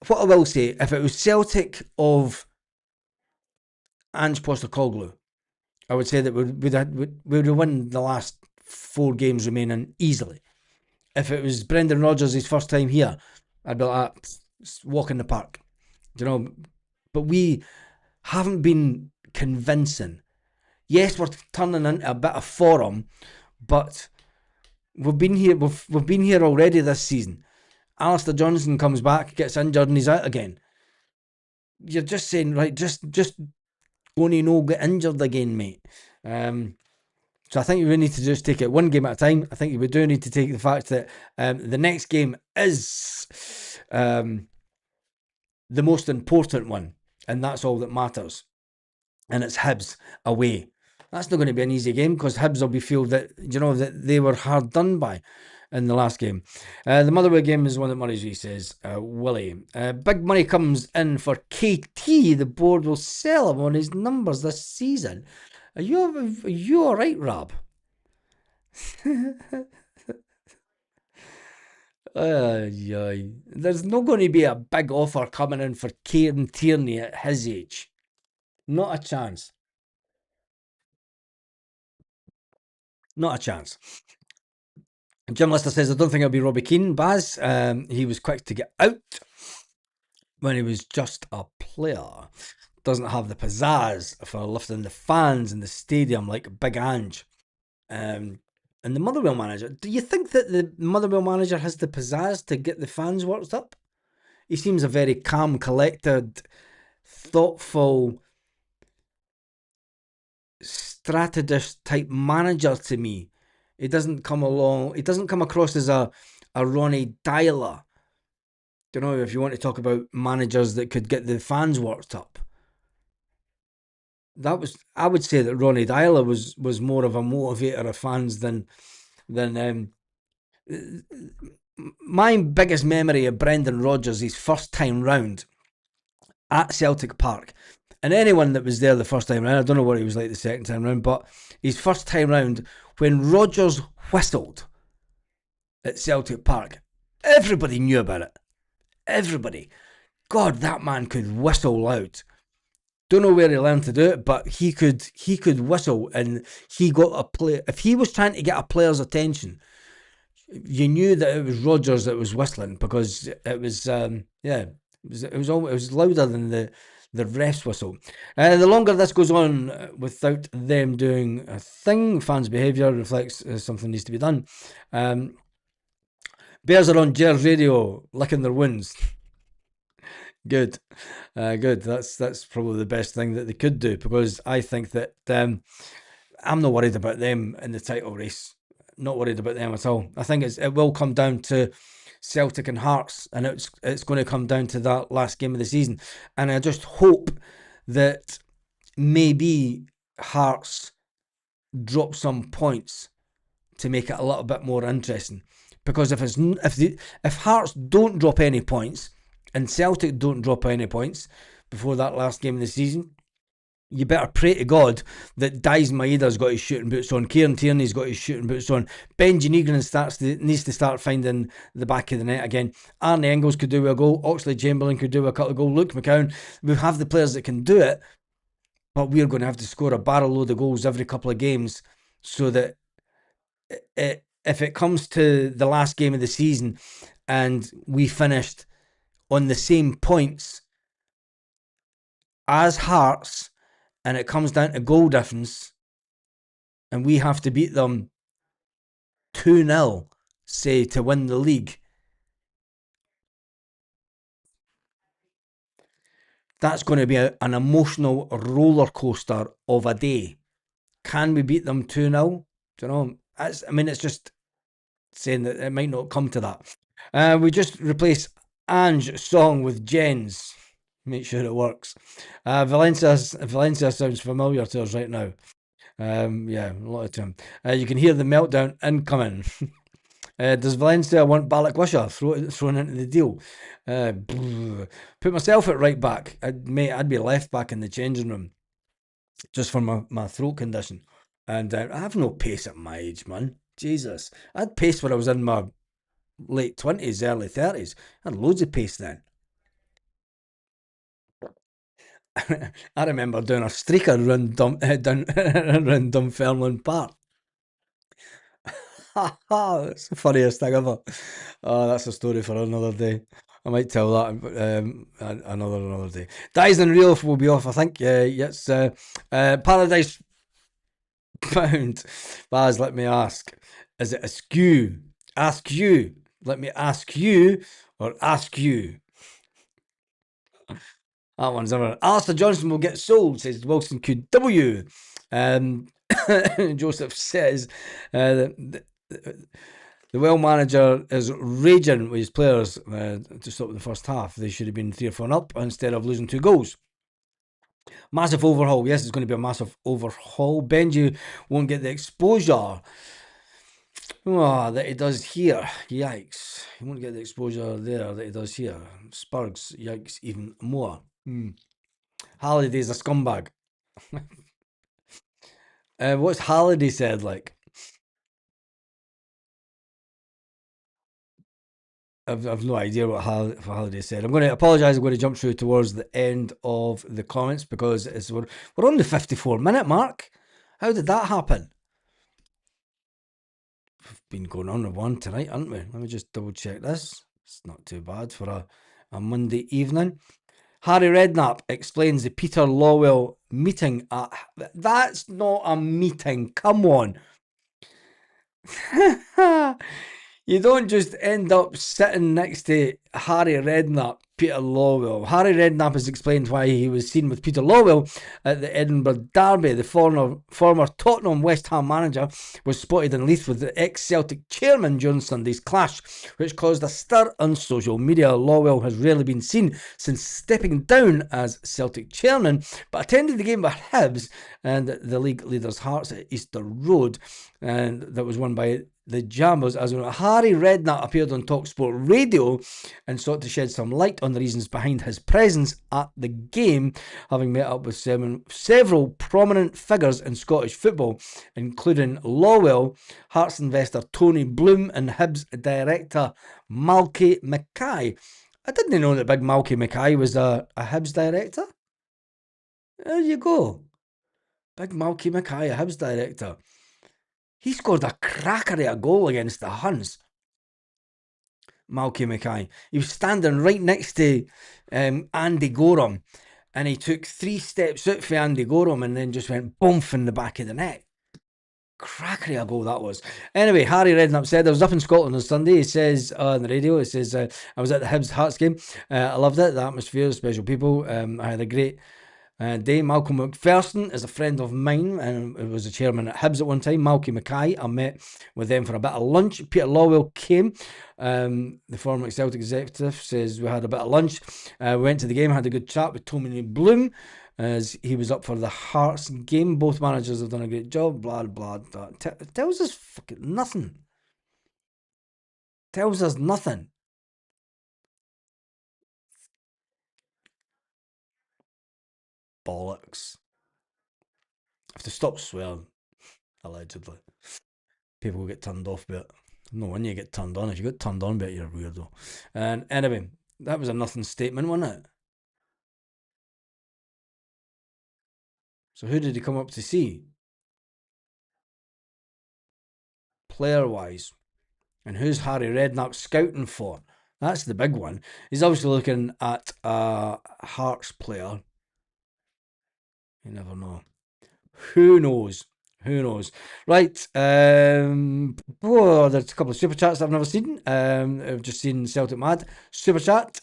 What I will say, if it was Celtic of Ange Postecoglou, I would say that we would have won the last 4 games remaining easily. If it was Brendan Rodgers' his first time here, I'd be like, walk in the park. Do you know? But we haven't been convincing. Yes, we're turning into a bit of forum, but we've been here. We've been here already this season. Alistair Johnson comes back, gets injured, and he's out again. You're just saying, right? Just going to get injured again, mate. So I think we need to just take it one game at a time. I think we do need to take the fact that the next game is the most important one, and that's all that matters. And it's Hibs away. That's not going to be an easy game because Hibs will be feel that that they were hard done by. in the last game. The Motherwell game is one that Murray's Reese says. Willie. Big money comes in for KT. The board will sell him on his numbers this season. Are you all right, Rob? There's not going to be a big offer coming in for Kieran Tierney at his age. Not a chance. Not a chance. Jim Lister says, I don't think it'll be Robbie Keane. Baz, he was quick to get out when he was just a player. Doesn't have the pizzazz for lifting the fans in the stadium like Big Ange. And the Motherwell manager, do you think that the Motherwell manager has the pizzazz to get the fans worked up? He seems a very calm, collected, thoughtful, strategist type manager to me. He doesn't come across as a Ronnie Dyler. You know, if you want to talk about managers that could get the fans worked up. I would say that Ronnie Dyler was more of a motivator of fans than my biggest memory of Brendan Rodgers, his first time round at Celtic Park. And anyone that was there the first time round, I don't know what he was like the second time round, but his first time round, when Rodgers whistled at Celtic Park, everybody knew about it. Everybody. God, that man could whistle loud. Don't know where he learned to do it, but he could whistle, and he got a play. If he was trying to get a player's attention, you knew that it was Rodgers that was whistling, because it was it was louder than the ref's whistle. The longer this goes on without them doing a thing, fans' behaviour reflects something needs to be done. Bears are on Gers Radio, licking their wounds. Good. That's probably the best thing that they could do, because I think that I'm not worried about them in the title race. Not worried about them at all. I think it will come down to Celtic and Hearts, and it's going to come down to that last game of the season. And I just hope that maybe Hearts drop some points to make it a little bit more interesting. Because if Hearts don't drop any points and Celtic don't drop any points before that last game of the season, you better pray to God that Dice Maeda's got his shooting boots on, Kieran Tierney's got his shooting boots on, Benji Negrin needs to start finding the back of the net again. Arnie Engels could do a goal, Oxlade Chamberlain could do a couple of goals, Luke McCown, we have the players that can do it, but we're going to have to score a barrel load of goals every couple of games, so that if it comes to the last game of the season and we finished on the same points as Hearts, and it comes down to goal difference, and we have to beat them 2-0, say, to win the league, that's going to be an emotional roller coaster of a day. Can we beat them 2-0? Do you know? It's just saying that it might not come to that. We just replace Ange's song with Jen's. Make sure it works. Valencia sounds familiar to us right now. A lot of time. You can hear the meltdown incoming. Does Valencia want Balak-Wisha thrown into the deal? Put myself at right back. I'd be left back in the changing room, just for my throat condition. And I have no pace at my age, man. Jesus. I had pace when I was in my late 20s, early 30s. I had loads of pace then. I remember doing a streaker around Dunfermline Park. That's the funniest thing ever. Oh, that's a story for another day. I might tell that another day. Dies and Real will be off, I think. Yes. Paradise Pound. Baz, let me ask. Is it askew? Ask you. Let me ask you, or ask you. That one's over. Alistair Johnson will get sold, says Wilson QW. Joseph says the well manager is raging with his players to stop the first half. They should have been 3-4 up instead of losing 2 goals. Massive overhaul. Yes, it's going to be a massive overhaul. Benji won't get the exposure. Oh, that he does here. Yikes. He won't get the exposure there that he does here. Spurgs, yikes, even more. Halliday's a scumbag. What's Halliday said like? I've no idea what Halliday said. I'm going to apologise. I'm going to jump through towards the end of the comments because we're on the 54-minute mark. How did that happen? We've been going on with one tonight, haven't we? Let me just double check this. It's not too bad for a Monday evening. Harry Redknapp explains the Peter Lawwell meeting at... That's not a meeting. Come on. You don't just end up sitting next to Harry Redknapp, Peter Lawwell. Harry Redknapp has explained why he was seen with Peter Lawwell at the Edinburgh Derby. The former Tottenham West Ham manager was spotted in Leith with the ex-Celtic chairman during Sunday's clash, which caused a stir on social media. Lawwell has rarely been seen since stepping down as Celtic chairman, but attended the game with Hibs and the league leaders' Hearts at Easter Road, and that was won by the Jammers. As well, Harry Redknapp appeared on TalkSport Radio and sought to shed some light on the reasons behind his presence at the game, having met up with several prominent figures in Scottish football, including Lawwell, Hearts investor Tony Bloom, and Hibs director Malky Mackay. I didn't know that big Malky Mackay was a Hibs director. There you go. Big Malky Mackay, a Hibs director. He scored a cracker of a goal against the Huns. Malky Mackay. He was standing right next to Andy Gorham, and he took 3 steps out for Andy Gorham and then just went boomf in the back of the net. Cracker of a goal that was. Anyway, Harry Redknapp said, I was up in Scotland on Sunday. He says on the radio, he says, I was at the Hibs Hearts game. I loved it, the atmosphere, the special people. I had a great day. Malcolm McPherson is a friend of mine and was a chairman at Hibs at one time. Malky Mackay, I met with them for a bit of lunch. Peter Lawwell came. The former Celtic executive says we had a bit of lunch. We went to the game, had a good chat with Tony Bloom as he was up for the Hearts game. Both managers have done a great job. Blah, blah, blah. Tells us fucking nothing. Tells us nothing. Bollocks. I have to stop swearing, allegedly. People will get turned off, but no wonder you get turned on. If you get turned on, but you're a weirdo. And anyway, that was a nothing statement, wasn't it? So who did he come up to see? Player-wise. And who's Harry Redknapp scouting for? That's the big one. He's obviously looking at a Hearts player. You never know. Who knows? Who knows? Right. There's a couple of super chats I've never seen. I've just seen Celtic Mad super chat.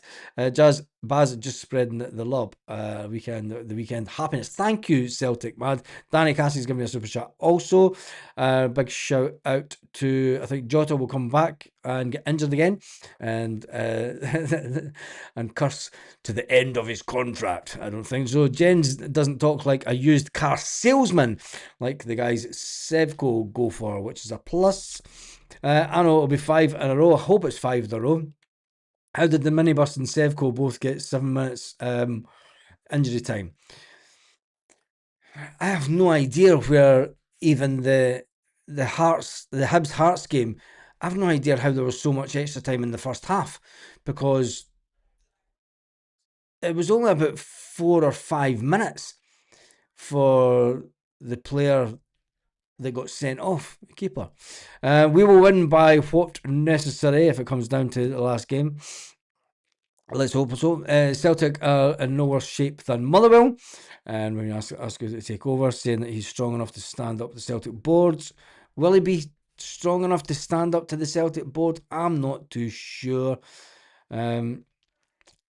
Jazz Baz just spreading the love. The weekend happiness. Thank you, Celtic Mad. Danny Cassie's giving me a super chat. Also, big shout out to, I think Jota will come back and get injured again, and and curse to the end of his contract. I don't think so. Jens doesn't talk like a used car salesman, like the guys at Sevco go for, which is a plus. I know it'll be 5 in a row. I hope it's 5 in a row. How did the minibus and Sevco both get 7 minutes injury time? I have no idea where even the Hibs Hearts game, I have no idea how there was so much extra time in the first half, because it was only about 4 or 5 minutes for the player that got sent off, the keeper. We will win by what necessary if it comes down to the last game. Let's hope so. Celtic are in no worse shape than Motherwell, and when you ask who to take over, saying that he's strong enough to stand up to Celtic boards. Will he be strong enough to stand up to the Celtic board? I'm not too sure.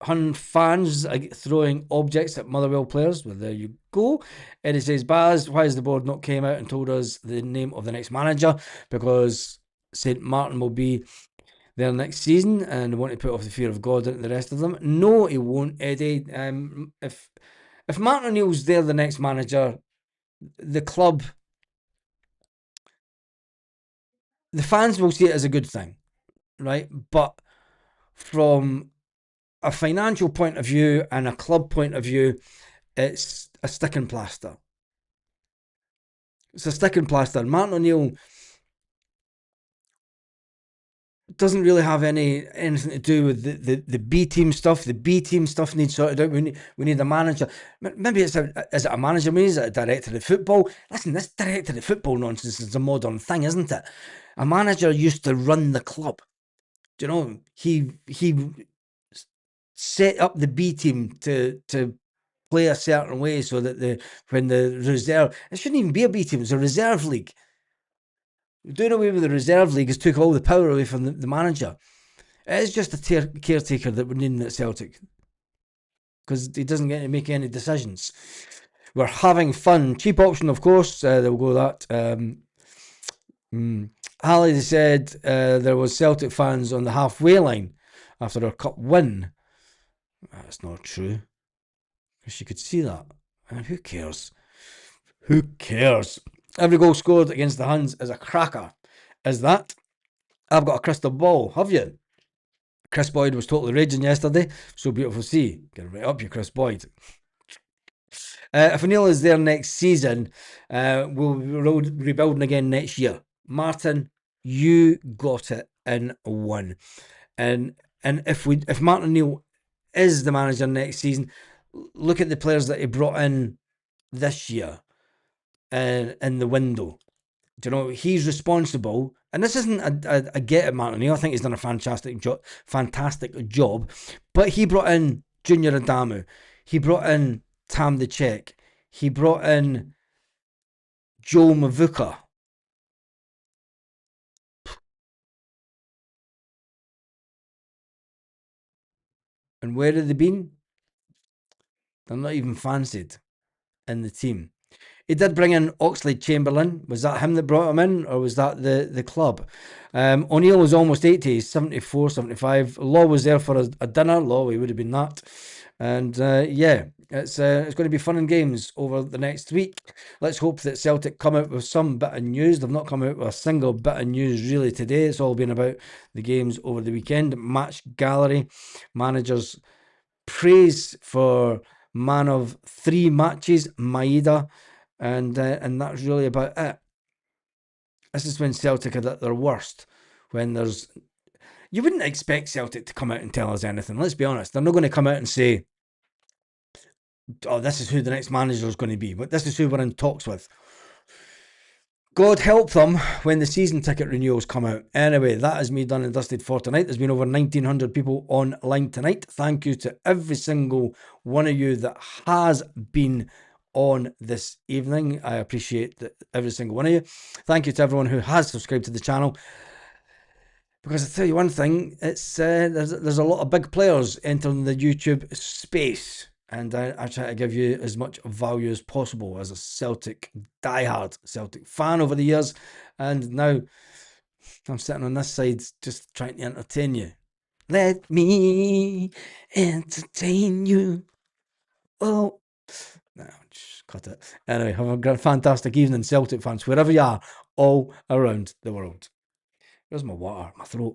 Hun fans throwing objects at Motherwell players. Well, there you go. Eddie says, Baz, why has the board not came out and told us the name of the next manager? Because St. Martin will be there next season and want to put off the fear of God into the rest of them. No, he won't, Eddie. If Martin O'Neill's there, the next manager, the club the fans will see it as a good thing, right? But from a financial point of view and a club point of view, it's a stick and plaster. It's a stick and plaster. Martin O'Neill doesn't really have anything to do with the B team stuff. The B team stuff needs sorted out. We need a manager. Maybe is it a manager? Maybe is it a director of football? Listen, this director of football nonsense is a modern thing, isn't it? A manager used to run the club. Do you know? He set up the B team to play a certain way so that when the reserve, it shouldn't even be a B team. It's a reserve league. Doing away with the reserve league has took all the power away from the manager. It is just a caretaker that we're needing at Celtic, because he doesn't get to make any decisions. We're having fun. Cheap option, of course. They'll go that. Hallie said there was Celtic fans on the halfway line after our cup win. That's not true. She could see that. And who cares? Who cares? Every goal scored against the Huns is a cracker. Is that? I've got a crystal ball. Have you? Chris Boyd was totally raging yesterday. So beautiful to see. Get it right up, you Chris Boyd. If O'Neill is there next season, we'll be rebuilding again next year. Martin, you got it in one. And if Martin O'Neill is the manager next season, look at the players that he brought in this year in the window. Do you know, he's responsible, and this isn't a get at Martin O'Neill. I think he's done a fantastic job. But he brought in Junior Adamu, he brought in Tam the Czech, he brought in Joe Mavuka. And where have they been? They're not even fancied in the team. He did bring in Oxlade-Chamberlain. Was that him that brought him in, or was that the club? O'Neill was almost 80. He's 74, 75. Law was there for a dinner. Law, he would have been that. And yeah, it's going to be fun and games over the next week. Let's hope that Celtic come out with some bit of news. They've not come out with a single bit of news really today. It's all been about the games over the weekend. Match gallery, managers praise for man of 3 matches, Maeda. And that's really about it. This is when Celtic are at their worst. When there's... You wouldn't expect Celtic to come out and tell us anything. Let's be honest. They're not going to come out and say, oh, this is who the next manager is going to be. But this is who we're in talks with. God help them when the season ticket renewals come out. Anyway, that is me done and dusted for tonight. There's been over 1,900 people online tonight. Thank you to every single one of you that has been on this evening. I appreciate every single one of you. Thank you to everyone who has subscribed to the channel, because I tell you one thing, it's there's a lot of big players entering the YouTube space, and I try to give you as much value as possible as a Celtic diehard Celtic fan over the years, and now I'm sitting on this side just trying to entertain you. Let me entertain you. Oh. No, just cut it. Anyway, have a fantastic evening, Celtic fans, wherever you are, all around the world. Where's my water? My throat.